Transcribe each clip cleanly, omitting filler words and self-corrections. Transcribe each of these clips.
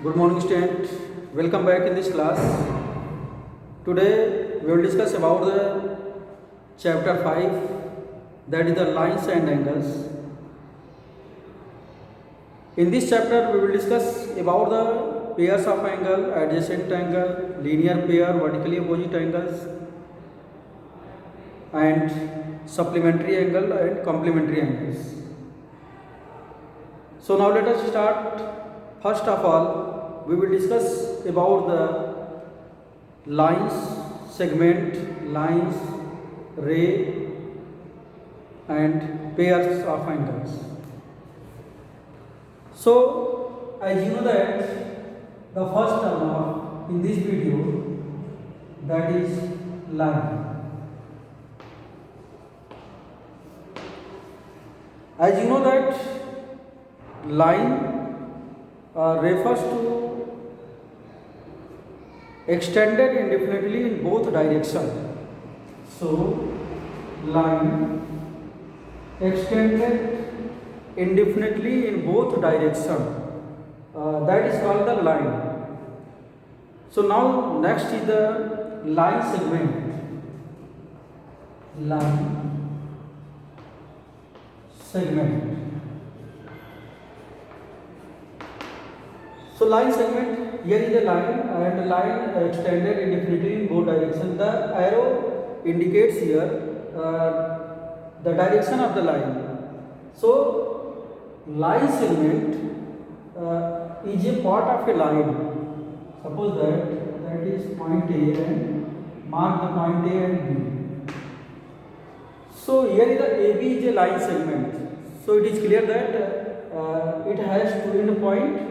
Good morning, student. Welcome back in this class. Today we will discuss about the chapter 5, that is the lines and angles. In this chapter we will discuss about the pairs of angle, adjacent angle, linear pair, vertically opposite angles, and supplementary angle and complementary angles. So now let us start. First of all, we will discuss about the lines, segment, lines, ray, and pairs of angles. So, as you know that the first term of in this video, that is line. As you know that line refers to extended indefinitely in both directions. So, line extended indefinitely in both directions. That is called the line. So now next is the line segment. Line segment. So line segment, here is a line and the line extended indefinitely in both directions. The arrow indicates here the direction of the line. So line segment is a part of a line. Suppose that is point A and mark the point A and B. So here is the AB is a line segment. So it is clear that it has two end point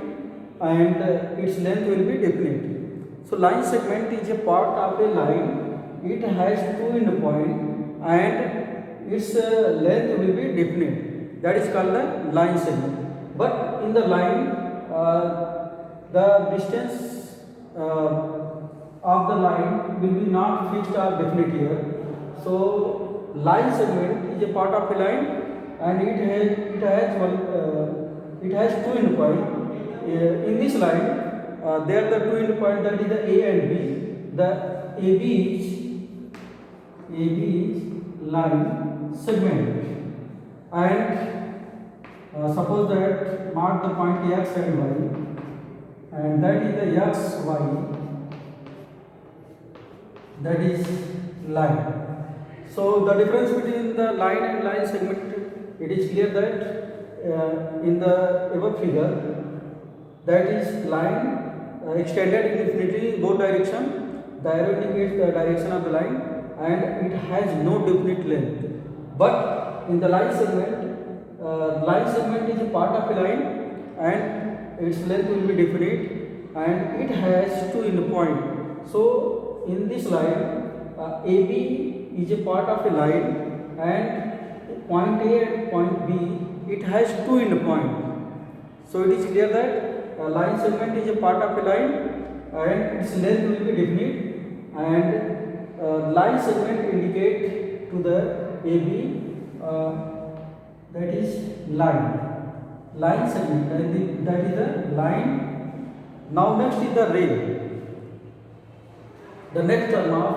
and its length will be definite. So line segment is a part of a line. It has two end point and its length will be definite. That is called the line segment. But in the line, the distance of the line will be not fixed or definite here. So line segment is a part of a line and it has two end point. In this line, there are the two end point, that is the A and B. The AB is line segment, and suppose that mark the point X and Y, and that is the XY, that is line. So the difference between the line and line segment, it is clear that in the above figure, that is line extended indefinitely in both directions. The arrow indicates the direction of the line and it has no definite length. But in the line segment is a part of a line and its length will be definite and it has two end point. So in this line, AB is a part of a line and point A and point B, it has two end point. So it is clear that line segment is a part of a line and its length will be definite, and line segment indicate to the AB that is line segment, that is the line. Now next is the ray, the next term of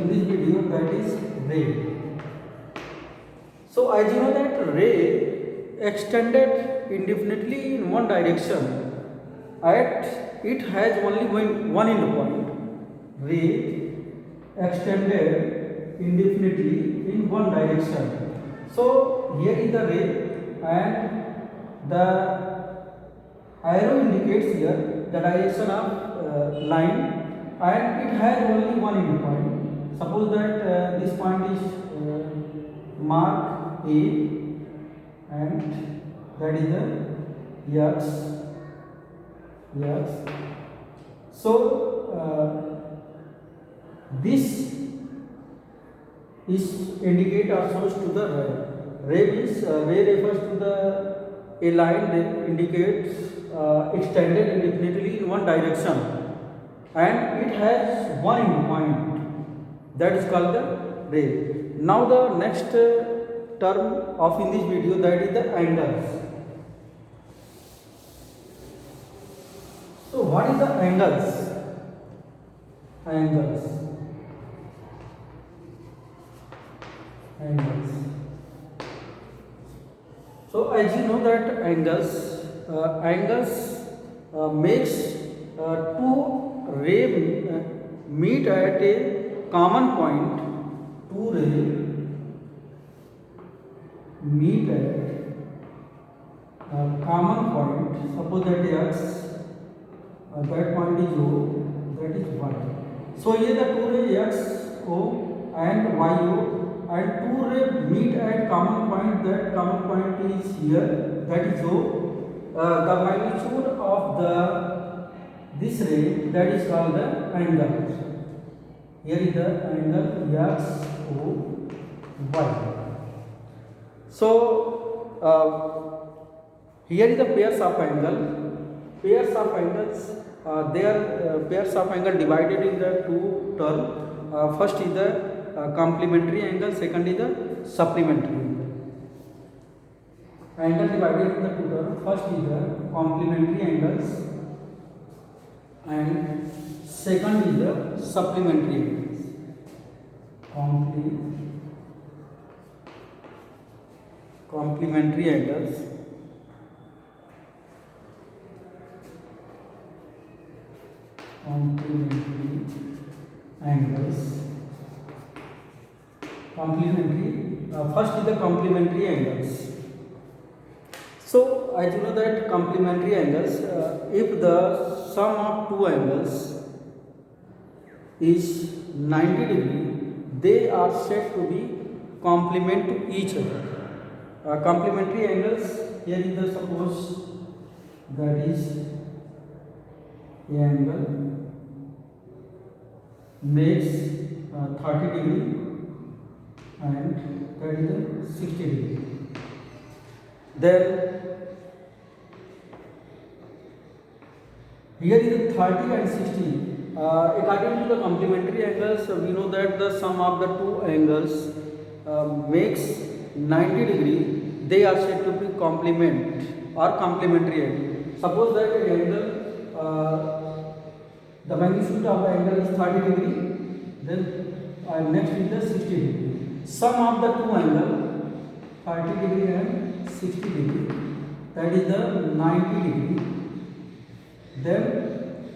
in this video, that is ray. So as you know that ray extended indefinitely in one direction, at it has only one end point. Ray extended indefinitely in one direction. So here is the ray and the arrow indicates here the direction of line and it has only one end point. Suppose that this point is mark A and that is the X. So this is indicate or shows to the ray. Ray refers to the a line that indicates extended indefinitely in one direction and it has one end point, that is called the ray. Now the next term of in this video, that is the angles. is the angles? Angles. Angles. So as you know that angles makes two ray meet at a common point. Two ray meet at a common point. Suppose that x, that point is O, that is y. So here the two ray x O and y O, and two ray meet at common point. That common point is here, that is O. The magnitude of this ray, that is called the angle. Here is the angle x O y. So here is the pairs of angle. Pairs of angles, they are pairs of angle divided in the two terms. First is the complementary angle, second is the supplementary angle. Angle divided in the two terms. First is the complementary angles and second is the supplementary angles. Complementary angles. First is the complementary angles. So as you know that complementary angles, if the sum of two angles is 90 degree, they are said to be complement to each other. Complementary angles, here is the suppose that is a angle makes 30 degree and that is 60 degree. Then here is 30 and 60. According to the complementary angles, we know that the sum of the two angles makes 90 degree. They are said to be complement or complementary angle. Suppose that angle, the magnitude of the angle is 30 degree, then next is the 60 degree. Sum of the two angles, 30 degree and 60 degree, that is the 90 degree. Then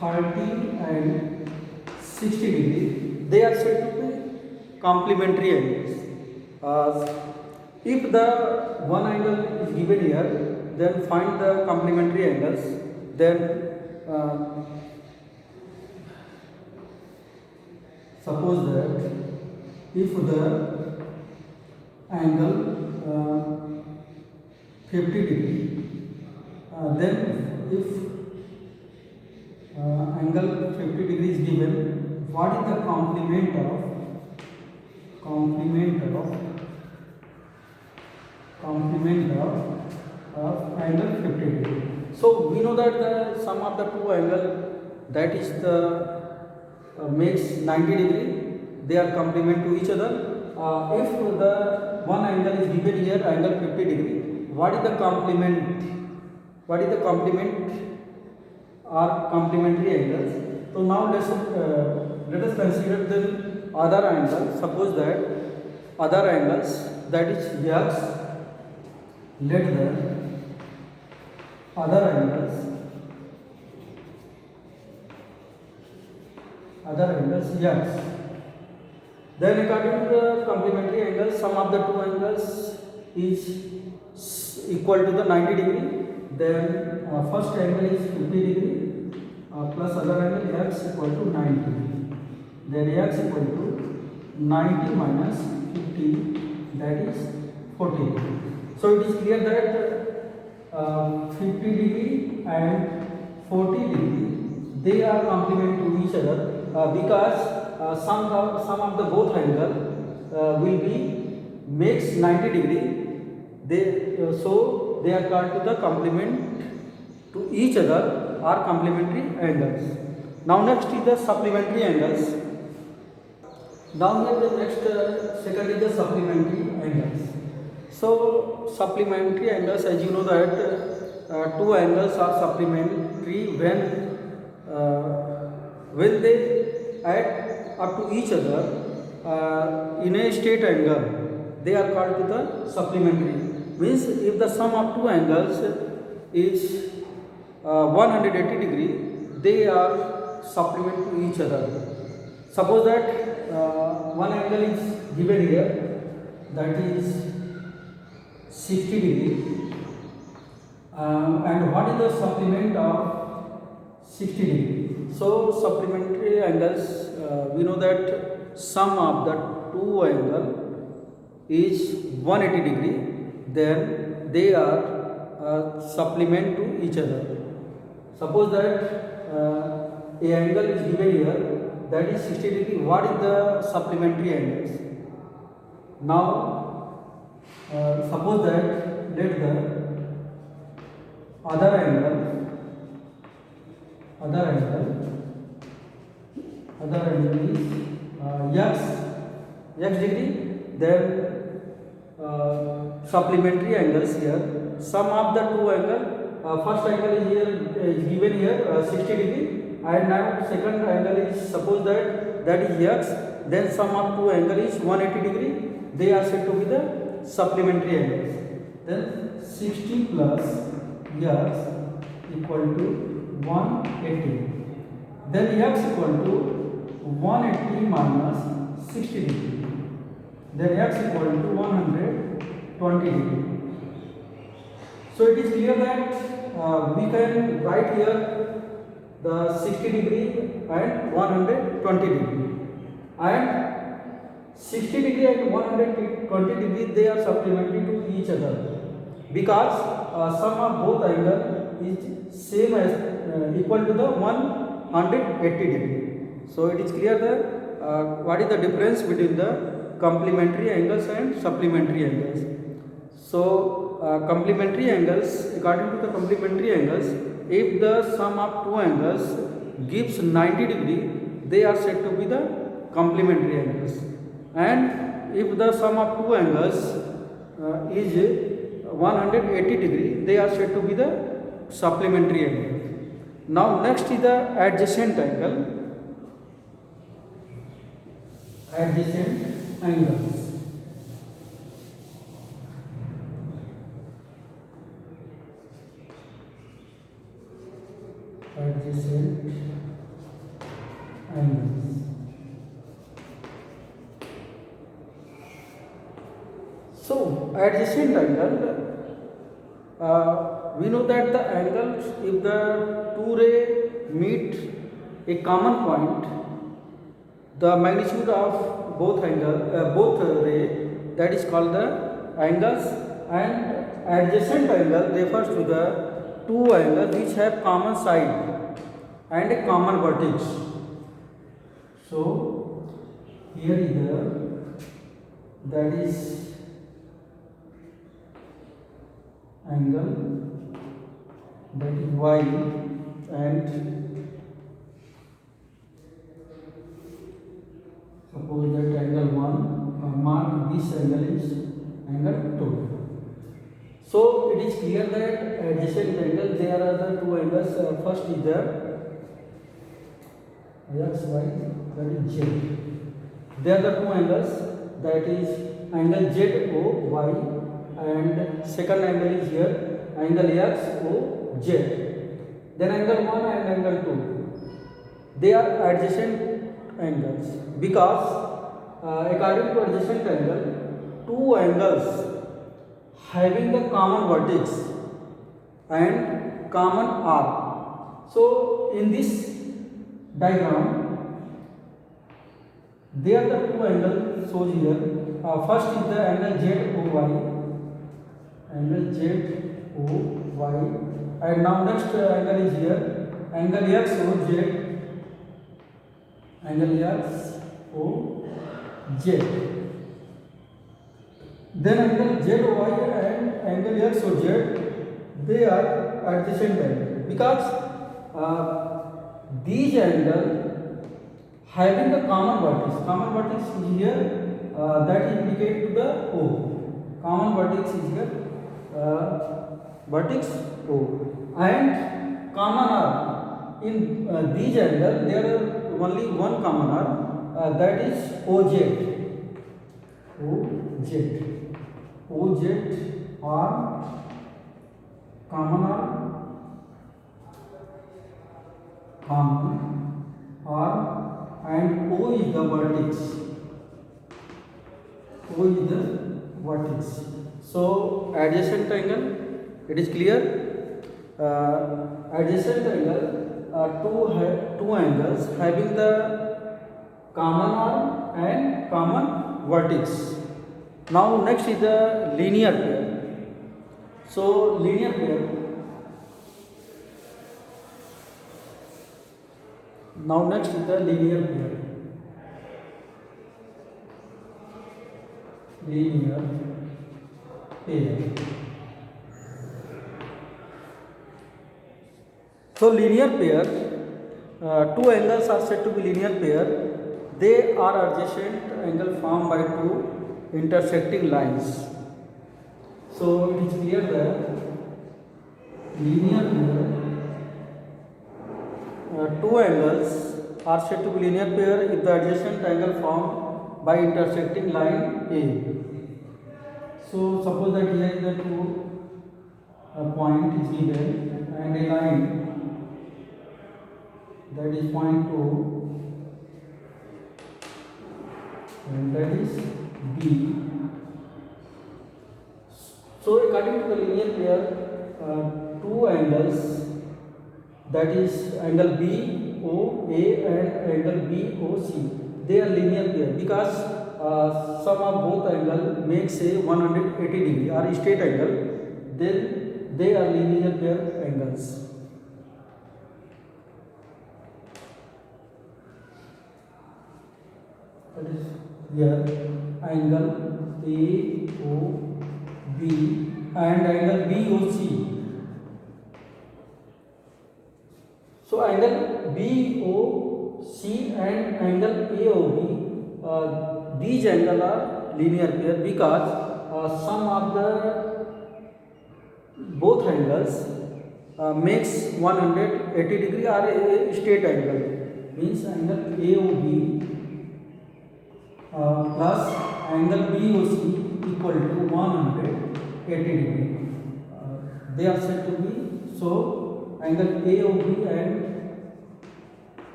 30 and 60 degree, they are said to be complementary angles. If the one angle is given here, then find the complementary angles. Then suppose that if the angle 50 degree, then if angle 50 degree is given, what is the complement of angle 50 degree? So we know that the sum of the two angle, that is the makes 90 degree, they are complement to each other. If the one angle is given here, angle 50 degree, what is the complement? What is the complement or complementary angles? So now let us consider the other angle. Suppose that other angles, that is x. Let the other angles x. Then according to the complementary angles, sum of the two angles is equal to the 90 degree. Then first angle is 50 degree plus other angle x equal to 90. Then x equal to 90 minus 50, that is 40 degree. So it is clear that 50 degree and 40 degree, they are complement to each other because sum of the both angle will be makes 90 degree. So they are called to the complement to each other or complementary angles. Now next is the supplementary angles. Now here the next second is the supplementary angles. So supplementary angles, as you know that two angles are supplementary when when they add up to each other in a straight angle, they are called to the supplementary. Means if the sum of two angles is 180 degree, they are supplement to each other. Suppose that one angle is given here, that is 60 degree, and what is the supplement of 60 degree? So supplementary angles, we know that sum of the two angle is 180 degree, then they are supplement to each other. Suppose that a angle is given here, that is 60 degree. What is the supplementary angles? Now suppose that let the other angle is x degree, then supplementary angles here. Sum of the two angle, first angle is here is given here 60 degree, and now second angle is, suppose that is x, then sum of two angle is 180 degree. They are said to be the supplementary angles. Then 60 plus x equal to 180. Then x equal to 180 minus 60 degree. Then x equal to 120 degree. So it is clear that we can write here the 60 degree and 120 degree, and 60 degree and 120 degree, they are supplementary to each other, because sum of both angle is same as equal to the 180 degree. So it is clear that what is the difference between the complementary angles and supplementary angles. So complementary angles, according to the complementary angles, if the sum of two angles gives 90 degree, they are said to be the complementary angles, and if the sum of two angles is 180 degree, they are said to be the supplementary angle. Now next is the adjacent angle. Adjacent angles. Adjacent angles. So adjacent angle, we know that the angles, if the two ray meet a common point, the magnitude of both ray, that is called the angles, and adjacent angle refers to the two angles which have common side and a common vertex. So here is that is angle, that is y, and suppose that angle 1, mark this angle is angle 2. So it is clear that adjacent angle, there are the two angles. First is the x, y, that is z. There are the two angles, that is angle z, o, y, and second angle is here angle x, o, z. Then angle 1 and angle 2, they are adjacent angles, because according to adjacent angle, two angles having the common vertex and common arc. So in this diagram, there are the two angles shown here. First is the angle ZOY, and now next angle is here angle XOZ, Then angle ZY and angle XOZ, they are adjacent angle, because these angles having the common vertex is here, that indicate to the O. Common vertex is here, vertex O, and common arc, in these angles there are only one common arm, that is OZ. OZ are common arm, and O is the vertex. O is the vertex. So adjacent angle, it is clear. Adjacent angle, two angles having the common arm and common vertex. Now next is the linear pair. So linear pair. Now next is the linear pair. Linear pair. So linear pair, two angles are said to be linear pair. They are adjacent angle formed by two intersecting lines. So it is clear that linear pair, two angles are said to be linear pair if the adjacent angle formed by intersecting line A. So suppose that here is the two point is given and a line, that is point 2, and that is B. So according to the linear pair, two angles, that is angle BOA and angle BOC, they are linear pair because sum of both angle makes a 180 degree or straight angle, then they are linear pair angles. That is here angle AOB and angle BOC. So angle BOC and angle AOB, these angles are linear pair because sum of the both angles makes 180 degree or a straight angle, means angle AOB plus angle BOC equal to 180 degree. They are said to be, so angle AOB and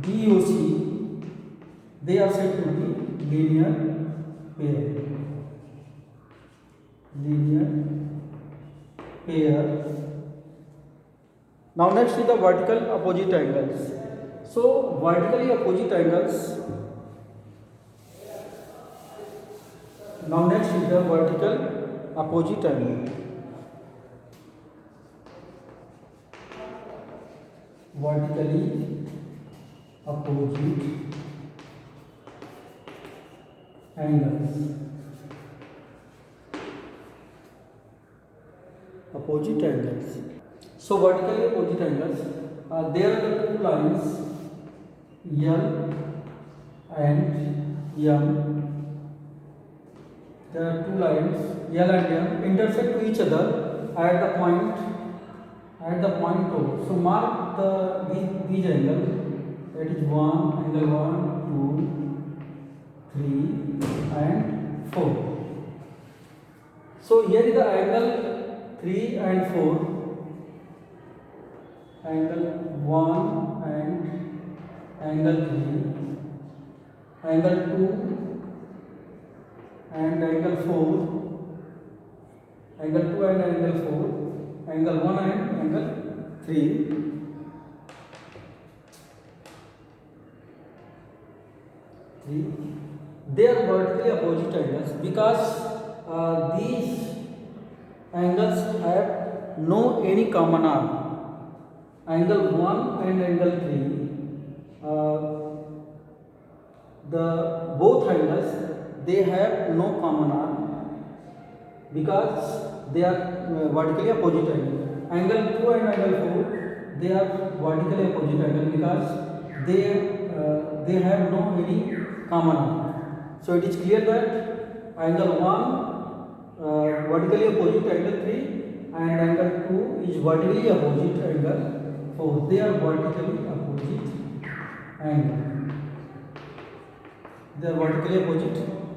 BOC, they are said to be linear pair. Linear pair. Now next is the vertical opposite angles. So vertically opposite angles. Now next is the vertical opposite angle. Vertically opposite angles. Opposite angles. So vertically opposite angles, there are the two lines L and M. There are two lines L and M intersect to each other at the point O. So mark these angles, that is angle 1, 2, 3 and 4. So here is the angle 3 and 4, angle 1 and angle 3, angle 2 and angle 4, angle 2 and angle 4, angle 1 and angle 3. They are vertically opposite angles because these angles have no any common arm. Angle 1 and angle 3, the both angles, they have no common arm because they are vertically opposite angle. Angle 2 and angle 4, they are vertically opposite angle because they have no any common arm. So it is clear that angle 1 vertically opposite angle 3 and angle 2 is vertically opposite angle 4. They are vertically opposite angle. They are vertically opposite